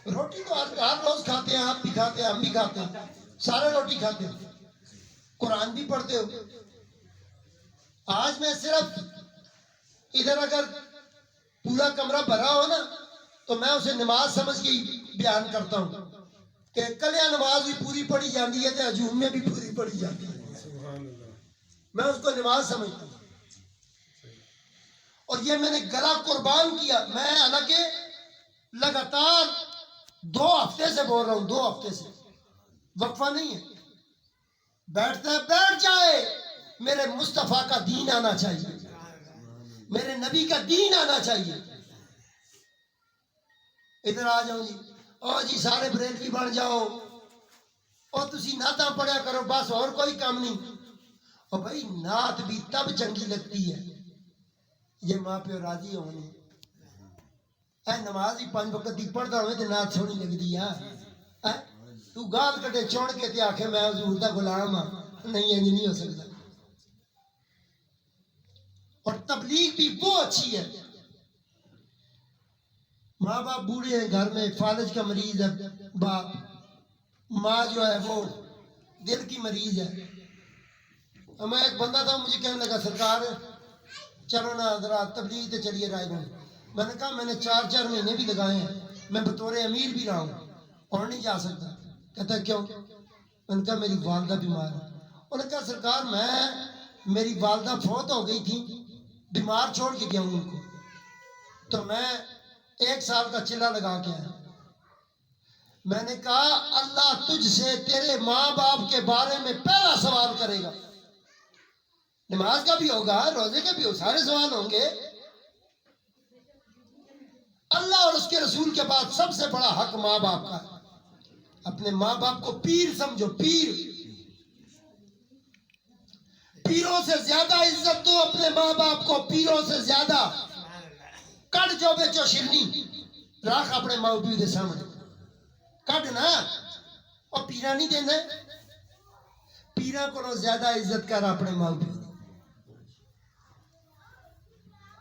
روٹی تو ہر روز کھاتے ہیں، آپ بھی کھاتے ہیں، ہم بھی کھاتے ہیں، سارے روٹی کھاتے ہیں، قرآن بھی پڑھتے ہو۔ آج میں صرف ادھر اگر پورا کمرہ بھرا ہو نا تو میں اسے نماز سمجھ کے بیان کرتا ہوں کہ کلیہ نماز بھی پوری پڑھی جاتی ہے تو ہجوم میں بھی پوری پڑھی جاتی ہے، میں اس کو نماز سمجھتا ہوں۔ اور یہ میں نے گلا قربان کیا، میں حالانکہ لگاتار 2 ہفتے سے بول رہا ہوں، 2 ہفتے سے وقفہ نہیں ہے، بیٹھتا ہے بیٹھ جائے، میرے مصطفیٰ کا دین آنا چاہیے، میرے نبی کا دین آنا چاہیے۔ ادھر آ جاؤ جی، او جی سارے بریلوی بن جاؤ، اور تسی نعتاں پڑھیا کرو، بس اور کوئی کام نہیں۔ اور بھائی نعت بھی تب چنگی لگتی ہے یہ ماں پیو راضی ہونے، اے نماز ہی 5 وقت دی پڑھدا ہوئے تے نعت سونی لگدی ہے، تو گال کٹے چون کے تے آکھے میں حضور دا غلام ہاں، نہیں انج نہیں ہو سکتا۔ اور تبلیغ بھی وہ اچھی ہے، ماں باپ بوڑھے ہیں گھر میں، فالج کا مریض ہے باپ، ماں جو ہے وہ دل کی مریض ہے۔ میں ایک بندہ تھا مجھے کہنے لگا سرکار چلو نا ذرا تبلیغ تے چلیے رائے گنج۔ میں نے کہا میں نے 4 مہینے بھی لگائے ہیں، میں بطور امیر بھی رہا ہوں اور نہیں جا سکتا۔ کہتا ہے کیوں؟ میں نے کہا میری والدہ بیمار ہے۔ انہوں نے کہا سرکار میری والدہ فوت ہو گئی تھی، بیمار چھوڑ کے گیا ہوں ان کو، تو میں 1 سال کا چلہ لگا کے آیا۔ میں نے کہا اللہ تجھ سے تیرے ماں باپ کے بارے میں پہلا سوال کرے گا، نماز کا بھی ہوگا، روزے کا بھی ہوگا، سارے سوال ہوں گے۔ اللہ اور اس کے رسول کے بعد سب سے بڑا حق ماں باپ کا ہے۔ اپنے ماں باپ کو پیر سمجھو، پیروں سے زیادہ عزت دو اپنے ماں باپ کو، پیروں سے زیادہ۔ کڑ جو بیچو شرنی راکھ اپنے ماں پیو دے سامنے کڑ نا، اور پیرا نہیں دینا، پیرا کو زیادہ عزت کر اپنے ماں پیو،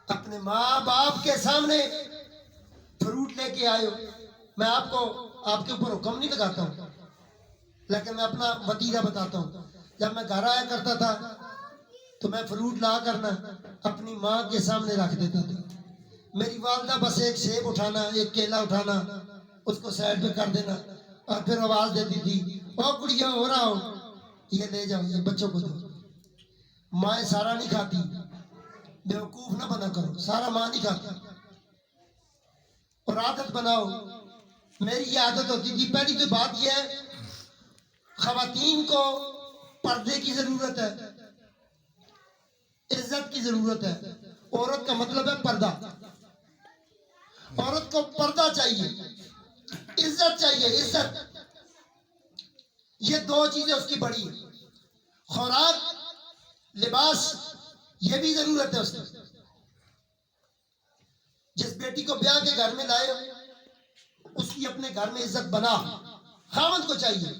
اپنے ماں باپ کے سامنے فروٹ لے کے آئے ہو۔ میں آپ کے اوپر حکم نہیں لگاتا ہوں، لیکن میں اپنا وتیرہ بتاتا ہوں۔ جب میں گھر آیا کرتا تھا تو میں فروٹ لا کرنا اپنی ماں کے سامنے رکھ دیتا تھا۔ میری والدہ بس 1 سیب اٹھانا، 1 کیلا اٹھانا، اس کو سائڈ پہ کر دینا، اور پھر آواز دیتی تھی او کڑیاں ہو رہا ہو، یہ لے جاؤ، یہ بچوں کو دو۔ مائیں سارا نہیں کھاتی، بیوقوف نہ بنا کرو، سارا ماں نہیں کھاتی۔ اور عادت بناؤ، میری یہ عادت ہوتی تھی۔ پہلی تو بات یہ ہے خواتین کو پردے کی ضرورت ہے، عزت کی ضرورت ہے۔ عورت کا مطلب ہے پردہ، عورت کو پردہ چاہیے، عزت چاہیے، عزت۔ یہ 2 چیزیں اس کی بڑی ہیں، خوراک، لباس، یہ بھی ضرورت ہے اس کی۔ جس بیٹی کو بیاہ کے گھر میں لائے اس کی اپنے گھر میں عزت بنا، خاوند کو چاہیے